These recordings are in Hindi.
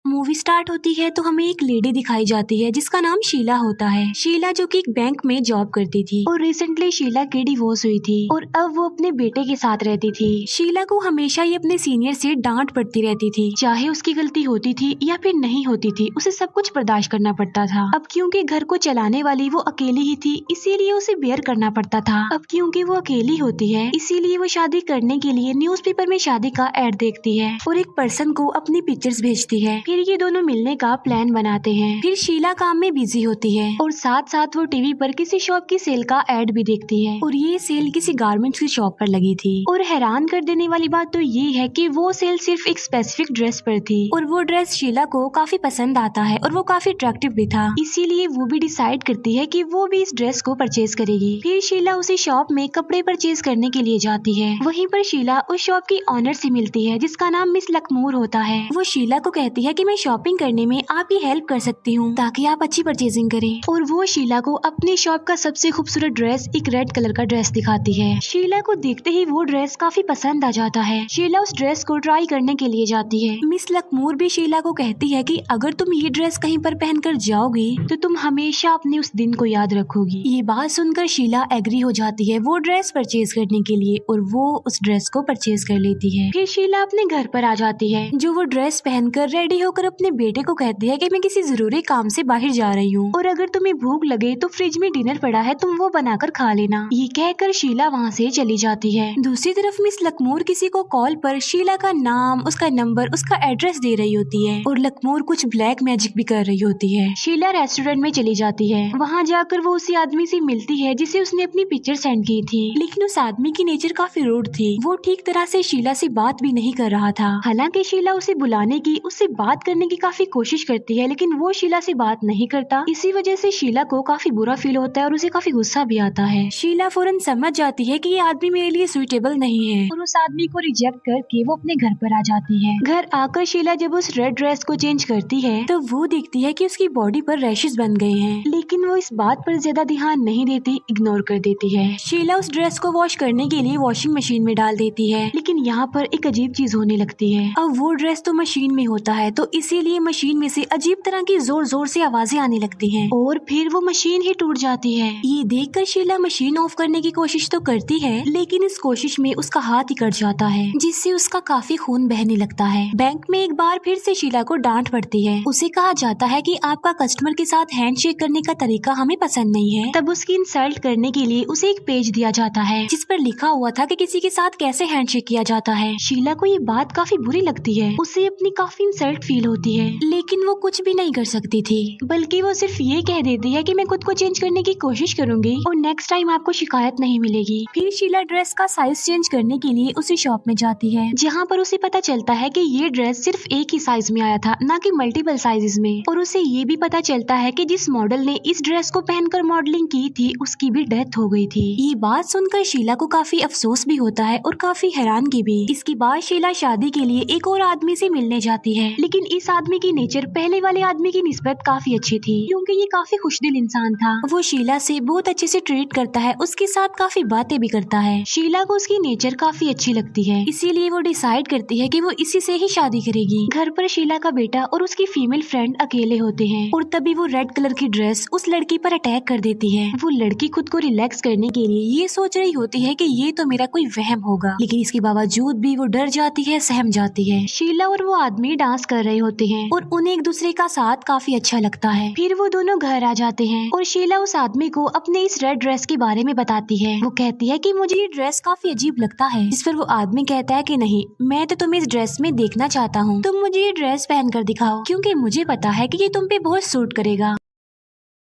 मूवी स्टार्ट होती है तो हमें एक लेडी दिखाई जाती है जिसका नाम शीला होता है। शीला जो कि एक बैंक में जॉब करती थी और रिसेंटली शीला की डिवोर्स हुई थी और अब वो अपने बेटे के साथ रहती थी। शीला को हमेशा ही अपने सीनियर से डांट पड़ती रहती थी, चाहे उसकी गलती होती थी या फिर नहीं होती थी, उसे सब कुछ बर्दाश्त करना पड़ता था। अब क्योंकि घर को चलाने वाली वो अकेली ही थी इसीलिए उसे बेयर करना पड़ता था। अब क्योंकि वो अकेली होती है इसीलिए वो शादी करने के लिए न्यूज़पेपर में शादी का एड देखती है और एक पर्सन को अपनी पिक्चर्स भेजती है। फिर ये दोनों मिलने का प्लान बनाते हैं। फिर शीला काम में बिजी होती है और साथ साथ वो टीवी पर किसी शॉप की सेल का एड भी देखती है और ये सेल किसी गारमेंट्स की शॉप पर लगी थी। और हैरान कर देने वाली बात तो ये है कि वो सेल सिर्फ एक स्पेसिफिक ड्रेस पर थी और वो ड्रेस शीला को काफी पसंद आता है और वो काफी अट्रैक्टिव भी था, इसीलिए वो भी डिसाइड करती है कि वो भी इस ड्रेस को परचेज करेगी। फिर शीला उसी शॉप में कपड़े परचेज करने के लिए जाती है। वहीं पर शीला उस शॉप की ऑनर से मिलती है जिसका नाम मिस लखनूर होता है। वो शीला को कहती है कि मैं शॉपिंग करने में आपकी हेल्प कर सकती हूँ ताकि आप अच्छी परचेजिंग करें और वो शीला को अपनी शॉप का सबसे खूबसूरत ड्रेस एक रेड कलर का ड्रेस दिखाती है। शीला को देखते ही वो ड्रेस काफी पसंद आ जाता है। शीला उस ड्रेस को ट्राई करने के लिए जाती है। मिस लखनूर भी शीला को कहती है कि अगर तुम ये ड्रेस कहीं पर पहनकर जाओगी तो तुम हमेशा अपने उस दिन को याद रखोगी। ये बात सुनकर शीला एग्री हो जाती है वो ड्रेस परचेज करने के लिए और वो उस ड्रेस को परचेज कर लेती है। फिर शीला अपने घर पर आ जाती है जो वो ड्रेस पहनकर रेडी होकर अपने बेटे को कहती है कि मैं किसी जरूरी काम से बाहर जा रही हूँ और अगर तुम्हें भूख लगे तो फ्रिज में डिनर पड़ा है, तुम वो बनाकर खा लेना। ये कहकर शीला वहाँ से चली जाती है। दूसरी तरफ मिस लखनूर किसी को कॉल पर शीला का नाम, उसका नंबर, उसका एड्रेस दे रही होती है और लखनूर कुछ ब्लैक मैजिक भी कर रही होती है। शीला रेस्टोरेंट में चली जाती है। वहाँ जाकर वो उसी आदमी से मिलती है जिसे उसने अपनी पिक्चर सेंड की थी, लेकिन उस आदमी की नेचर काफी रूड थी। वो ठीक तरह से शीला से बात भी नहीं कर रहा था। हालांकि शीला उसे बुलाने की, उससे बात करने की काफी कोशिश करती है लेकिन वो शीला से बात नहीं करता। इसी वजह से शीला को काफी बुरा फील होता है और उसे काफी गुस्सा भी आता है। शीला फौरन समझ जाती है कि ये आदमी मेरे लिए सुइटेबल नहीं है और उस आदमी को रिजेक्ट करके वो अपने घर पर आ जाती है। घर आकर शीला जब उस रेड ड्रेस को चेंज करती है तो वो देखती है कि उसकी बॉडी पर रैशेस बन गए हैं, लेकिन वो इस बात पर ज्यादा ध्यान नहीं देती, इग्नोर कर देती है। शीला उस ड्रेस को वॉश करने के लिए वॉशिंग मशीन में डाल देती है, लेकिन यहाँ पर एक अजीब चीज होने लगती है। अब वो ड्रेस तो मशीन में होता है तो इसीलिए मशीन में से अजीब तरह की जोर जोर से आवाजें आने लगती हैं और फिर वो मशीन ही टूट जाती है। ये देखकर शीला मशीन ऑफ करने की कोशिश तो करती है लेकिन इस कोशिश में उसका हाथ ही कट जाता है जिससे उसका काफी खून बहने लगता है। बैंक में एक बार फिर से शीला को डांट पड़ती है। उसे कहा जाता है कि आपका कस्टमर के साथ हैंडशेक करने का तरीका हमें पसंद नहीं है। तब उसकी इंसल्ट करने के लिए उसे एक पेज दिया जाता है जिस पर लिखा हुआ था कि किसी के साथ कैसे हैंडशेक किया जाता है। शीला को ये बात काफी बुरी लगती है, उसे अपनी काफी इंसल्ट फील होती है, लेकिन वो कुछ भी नहीं कर सकती थी, बल्कि वो सिर्फ ये कह देती है कि मैं खुद को चेंज करने की कोशिश करूंगी और नेक्स्ट टाइम आपको शिकायत नहीं मिलेगी। फिर शीला ड्रेस का साइज चेंज करने के लिए उसी शॉप में जाती है जहाँ पर उसे पता चलता है कि ये ड्रेस सिर्फ एक ही साइज में आया था, ना कि मल्टीपल साइजेस में। और उसे ये भी पता चलता है कि जिस मॉडल ने इस ड्रेस को पहनकर मॉडलिंग की थी उसकी भी डेथ हो गई थी। ये बात सुनकर शीला को काफी अफसोस भी होता है और काफी हैरानगी भी। इसके बाद शीला शादी के लिए एक और आदमी से मिलने जाती है, लेकिन इस आदमी की नेचर पहले वाले आदमी की निस्बत काफी अच्छी थी क्योंकि ये काफी खुशदिल इंसान था। वो शीला से बहुत अच्छे से ट्रीट करता है, उसके साथ काफी बातें भी करता है। शीला को उसकी नेचर काफी अच्छी लगती है, इसीलिए वो डिसाइड करती है कि वो इसी से ही शादी करेगी। घर पर शीला का बेटा और उसकी फीमेल फ्रेंड अकेले होते हैं और तभी वो रेड कलर की ड्रेस उस लड़की पर अटैक कर देती है। वो लड़की खुद को रिलैक्स करने के लिए ये सोच रही होती है कि ये तो मेरा कोई वहम होगा, लेकिन इसके बावजूद भी वो डर जाती है, सहम जाती है। शीला और वो आदमी डांस कर रहे होते हैं और उन्हें एक दूसरे का साथ काफी अच्छा लगता है। फिर वो दोनों घर आ जाते हैं और शीला उस आदमी को अपने इस रेड ड्रेस के बारे में बताती है। वो कहती है कि मुझे ये ड्रेस काफी अजीब लगता है, जिस पर वो आदमी कहता है कि नहीं, मैं तो तुम्हें इस ड्रेस में देखना चाहता हूँ, तुम मुझे ये ड्रेस पहन कर दिखाओ क्योंकि मुझे पता है कि ये तुम पे बहुत सूट करेगा।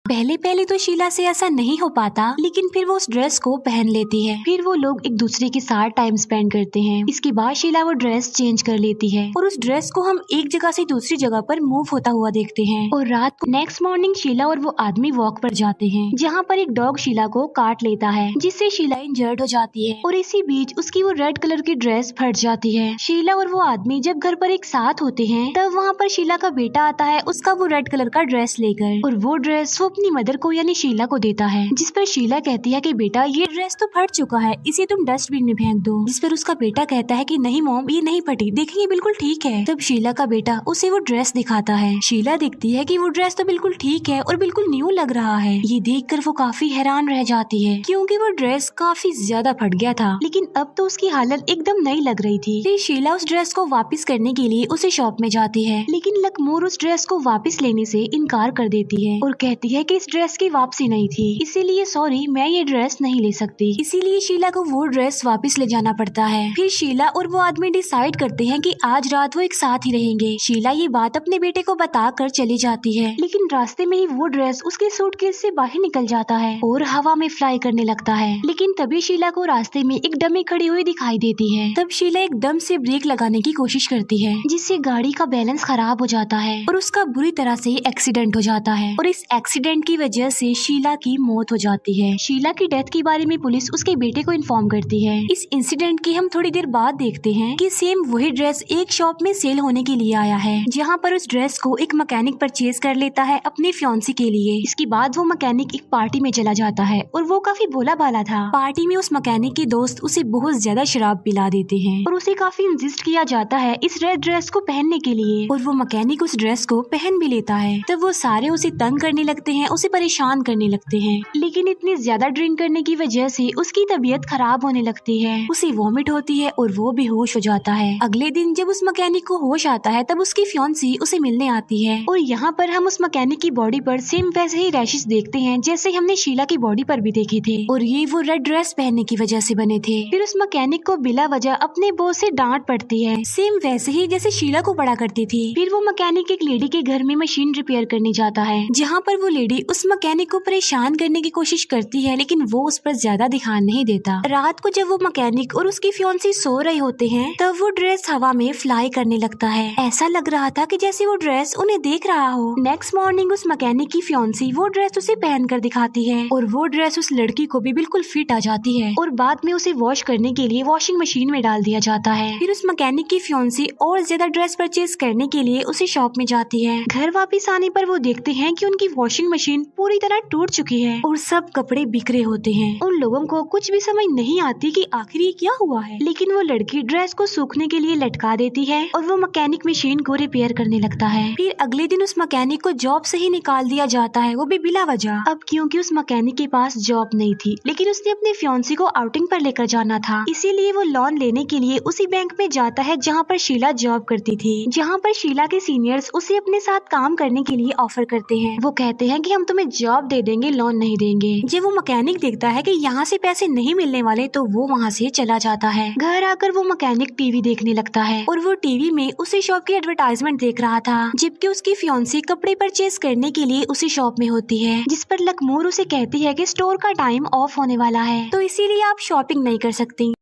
पहले पहले तो शीला से ऐसा नहीं हो पाता, लेकिन फिर वो उस ड्रेस को पहन लेती है। फिर वो लोग एक दूसरे के साथ टाइम स्पेंड करते हैं। इसके बाद शीला वो ड्रेस चेंज कर लेती है और उस ड्रेस को हम एक जगह से दूसरी जगह पर मूव होता हुआ देखते हैं। और रात को नेक्स्ट मॉर्निंग शीला और वो आदमी वॉक पर जाते हैं जहाँ पर एक डॉग शीला को काट लेता है, जिससे शीला इंजर्ड हो जाती है और इसी बीच उसकी वो रेड कलर की ड्रेस फट जाती है। शीला और वो आदमी जब घर पर एक साथ होते हैं तब वहाँ पर शीला का बेटा आता है, उसका वो रेड कलर का ड्रेस लेकर, और वो ड्रेस वो अपनी मदर को यानी शीला को देता है, जिस पर शीला कहती है कि बेटा ये ड्रेस तो फट चुका है, इसे तुम डस्टबिन में फेंक दो। जिस पर उसका बेटा कहता है कि नहीं मॉम, ये नहीं फटी, देखेंगे बिल्कुल ठीक है। तब शीला का बेटा उसे वो ड्रेस दिखाता है। शीला देखती है कि वो ड्रेस तो बिल्कुल ठीक है और बिल्कुल न्यू लग रहा है। ये देखकर वो काफी हैरान रह जाती है क्योंकि वो ड्रेस काफी ज्यादा फट गया था, लेकिन अब तो उसकी हालत एकदम नई लग रही थी। फिर शीला उस ड्रेस को वापस करने के लिए उसे शॉप में जाती है, लेकिन लखमोर उस ड्रेस को वापस लेने से इनकार कर देती है और कहती है कि इस ड्रेस की वापसी नहीं थी, इसीलिए सॉरी, मैं ये ड्रेस नहीं ले सकती। इसीलिए शीला को वो ड्रेस वापस ले जाना पड़ता है। फिर शीला और वो आदमी डिसाइड करते हैं कि आज रात वो एक साथ ही रहेंगे। शीला ये बात अपने बेटे को बताकर चली जाती है, लेकिन रास्ते में ही वो ड्रेस उसके सूटकेस से बाहर निकल जाता है और हवा में फ्लाई करने लगता है। लेकिन तभी शीला को रास्ते में एक डमी खड़ी हुई दिखाई देती है। तब शीला एकदम से ब्रेक लगाने की कोशिश करती है, जिससे गाड़ी का बैलेंस खराब हो जाता है और उसका बुरी तरह से एक्सीडेंट हो जाता है और इस एक्सीडेंट की वजह से शीला की मौत हो जाती है। शीला की डेथ के बारे में पुलिस उसके बेटे को इन्फॉर्म करती है। इस इंसिडेंट की हम थोड़ी देर बाद देखते हैं कि सेम वही ड्रेस एक शॉप में सेल होने के लिए आया है, जहाँ पर उस ड्रेस को एक मैकेनिक परचेज कर लेता है अपनी फियांसी के लिए। इसके बाद वो मैकेनिक एक पार्टी में चला जाता है और वो काफी भोला भाला था। पार्टी में उस मैकेनिक के दोस्त उसे बहुत ज्यादा शराब पिला देते हैं और उसे काफी इंसिस्ट किया जाता है इस रेड ड्रेस को पहनने के लिए और वो मैकेनिक उस ड्रेस को पहन भी लेता है। तब वो सारे उसे तंग करने लगते हैं, उसे परेशान करने लगते हैं, लेकिन इतनी ज्यादा ड्रिंक करने की वजह से उसकी तबीयत खराब होने लगती है, उसे वॉमिट होती है और वो बेहोश हो जाता है। अगले दिन जब उस मैकेनिक को होश आता है तब उसकी फियांसी उसे मिलने आती है और यहाँ पर हम उस मैकेनिक की बॉडी पर सेम वैसे ही रैशेस देखते हैं जैसे हमने शीला की बॉडी पर भी देखे थे और ये वो रेड ड्रेस पहनने की वजह से बने थे। फिर उस मैकेनिक को बिला वजह अपने बॉस से डांट पड़ती है, सेम वैसे ही जैसे शीला को पड़ा करती थी। फिर वो मैकेनिक एक लेडी के घर में मशीन रिपेयर करने जाता है, जहाँ पर वो लेडी उस मैकेनिक को परेशान करने की कोशिश करती है, लेकिन वो उस पर ज्यादा ध्यान नहीं देता। रात को जब वो मैकेनिक और उसकी फियांसी सो रहे होते हैं तब वो ड्रेस हवा में फ्लाई करने लगता है। ऐसा लग रहा था कि जैसे वो ड्रेस उन्हें देख रहा हो। नेक्स्ट मॉर्निंग उस मैकेनिक की फियांसी वो ड्रेस उसे पहनकर दिखाती है और वो ड्रेस उस लड़की को भी बिल्कुल फिट आ जाती है और बाद में उसे वॉश करने के लिए वॉशिंग मशीन में डाल दिया जाता है। फिर उस मैकेनिक की फियांसी और ज्यादा ड्रेस परचेज करने के लिए उसे शॉप में जाती है। घर वापस आने पर वो देखते हैं कि उनकी वॉशिंग मशीन पूरी तरह टूट चुकी है और सब कपड़े बिखरे होते हैं। उन लोगों को कुछ भी समझ नहीं आती कि आखिर ये क्या हुआ है, लेकिन वो लड़की ड्रेस को सूखने के लिए लटका देती है और वो मैकेनिक मशीन को रिपेयर करने लगता है। फिर अगले दिन उस मैकेनिक को जॉब से ही निकाल दिया जाता है, वो भी बिला वजह। अब क्योंकि उस मैकेनिक के पास जॉब नहीं थी, लेकिन उसने अपने फियांसी को आउटिंग पर लेकर जाना था, इसीलिए वो लोन लेने के लिए उसी बैंक में जाता है जहाँ पर शीला जॉब करती थी। जहाँ पर शीला के सीनियर्स उसे अपने साथ काम करने के लिए ऑफर करते हैं। वो कहते हैं कि हम तुम्हें जॉब दे देंगे, लोन नहीं देंगे। जब वो मैकेनिक देखता है कि यहाँ से पैसे नहीं मिलने वाले तो वो वहाँ से चला जाता है। घर आकर वो मैकेनिक टीवी देखने लगता है और वो टीवी में उसी शॉप की एडवर्टाइजमेंट देख रहा था, जबकि उसकी फियांसी कपड़े परचेज करने के लिए उसी शॉप में होती है, जिस पर लखमोर उसे कहती है कि स्टोर का टाइम ऑफ होने वाला है तो इसीलिए आप शॉपिंग नहीं कर सकती।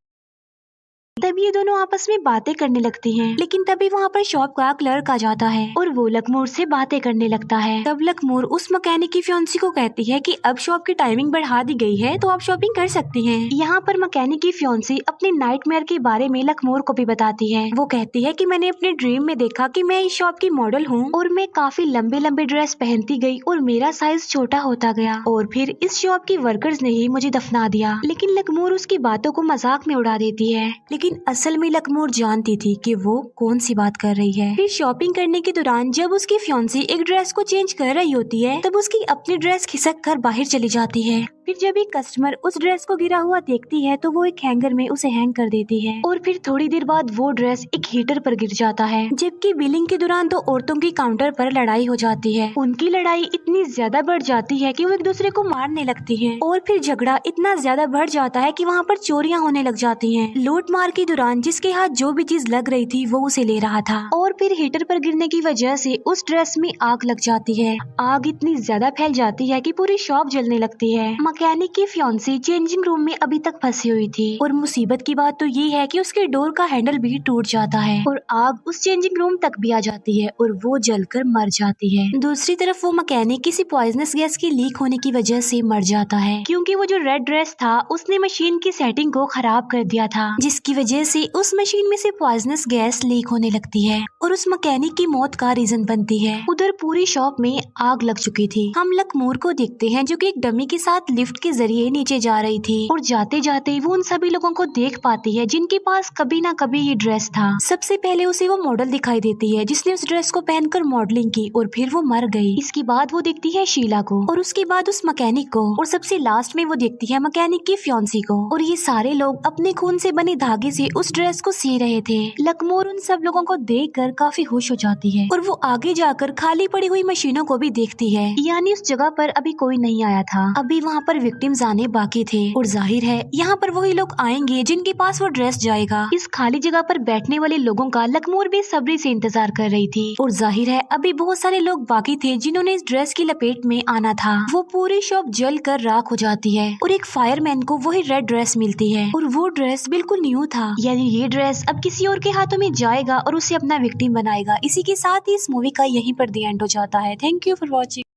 तब ये दोनों आपस में बातें करने लगती हैं, लेकिन तभी वहाँ पर शॉप का क्लर्क आ जाता है और वो लखमोर से बातें करने लगता है। तब लखमोर उस मैकेनिक की फियांसी को कहती है कि अब शॉप की टाइमिंग बढ़ा दी गई है तो आप शॉपिंग कर सकती हैं। यहाँ पर मैकेनिक की फियांसी अपने नाइटमेयर के बारे में लखमोर को भी बताती है। वो कहती है कि मैंने अपने ड्रीम में देखा कि मैं इस शॉप की मॉडल हूँ और मैं काफी लंबे लंबे ड्रेस पहनती गई और मेरा साइज छोटा होता गया और फिर इस शॉप की वर्कर्स ने ही मुझे दफना दिया। लेकिन लखमोर उसकी बातों को मजाक में उड़ा देती है, लेकिन असल में लखमोर जानती थी कि वो कौन सी बात कर रही है। फिर शॉपिंग करने के दौरान जब उसकी फियांसी एक ड्रेस को चेंज कर रही होती है तब उसकी अपनी ड्रेस खिसक कर बाहर चली जाती है। फिर जब एक कस्टमर उस ड्रेस को गिरा हुआ देखती है तो वो एक हैंगर में उसे हैंग कर देती है और फिर थोड़ी देर बाद वो ड्रेस एक हीटर पर गिर जाता है। जबकि बिलिंग के दौरान तो औरतों की काउंटर पर लड़ाई हो जाती है। उनकी लड़ाई इतनी ज्यादा बढ़ जाती है कि वो एक दूसरे को मारने लगती है और फिर झगड़ा इतना ज्यादा बढ़ जाता है कि वहाँ पर चोरियां होने लग जाती हैं। लूट मार के दौरान जिसके हाथ जो भी चीज लग रही थी वो उसे ले रहा था और फिर हीटर पर गिरने की वजह से उस ड्रेस में आग लग जाती है। आग इतनी ज्यादा फैल जाती है कि पूरी शॉप जलने लगती है। मैकेनिक की फियांसी चेंजिंग रूम में अभी तक फंसी हुई थी और मुसीबत की बात तो ये है कि उसके डोर का हैंडल भी टूट जाता है और आग उस चेंजिंग रूम तक भी आ जाती है और वो जलकर मर जाती है। दूसरी तरफ वो मैकेनिक किसी पॉइजनस गैस की लीक होने की वजह से मर जाता है क्योंकि वो जो रेड ड्रेस था उसने मशीन की सेटिंग को खराब कर दिया था, जिसकी वजह से उस मशीन में से पॉइजनस गैस लीक होने लगती है और उस मैकेनिक की मौत का रीजन बनती है। उधर पूरी शॉप में आग लग चुकी थी। हम लखनूर को देखते हैं जो कि एक डमी के साथ लिफ्ट के जरिए नीचे जा रही थी और जाते जाते वो उन सभी लोगों को देख पाती है जिनके पास कभी ना कभी ये ड्रेस था। सबसे पहले उसे वो मॉडल दिखाई देती है जिसने उस ड्रेस को पहनकर मॉडलिंग की और फिर वो मर गई। इसके बाद वो देखती है शीला को और उसके बाद उस मैकेनिक को और सबसे लास्ट में वो देखती है मैकेनिक की फियांसी को और ये सारे लोग अपने खून से बने धागे से उस ड्रेस को सी रहे थे। लखनऊर उन सब लोगों को देखकर काफी खुश हो जाती है और वो आगे जाकर खाली पड़ी हुई मशीनों को भी देखती है, यानी उस जगह पर अभी कोई नहीं आया था, अभी वहाँ पर विक्टिम्स आने बाकी थे और जाहिर है यहाँ पर वही लोग आएंगे जिनके पास वो ड्रेस जाएगा। इस खाली जगह पर बैठने वाले लोगों का लखनऊर भी सब्री से इंतजार कर रही थी और जाहिर है अभी बहुत सारे लोग बाकी थे जिन्होंने इस ड्रेस की लपेट में आना था। वो पूरी शॉप जल कर राख हो जाती है और एक फायरमैन को वही रेड ड्रेस मिलती है और वो ड्रेस बिल्कुल न्यू था, यानी ये ड्रेस अब किसी और के हाथों में जाएगा और उसे अपना विक्टिम बनाएगा। इसी के साथ ही इस मूवी का यहीं पर द एंड हो जाता है। Thank you for watching.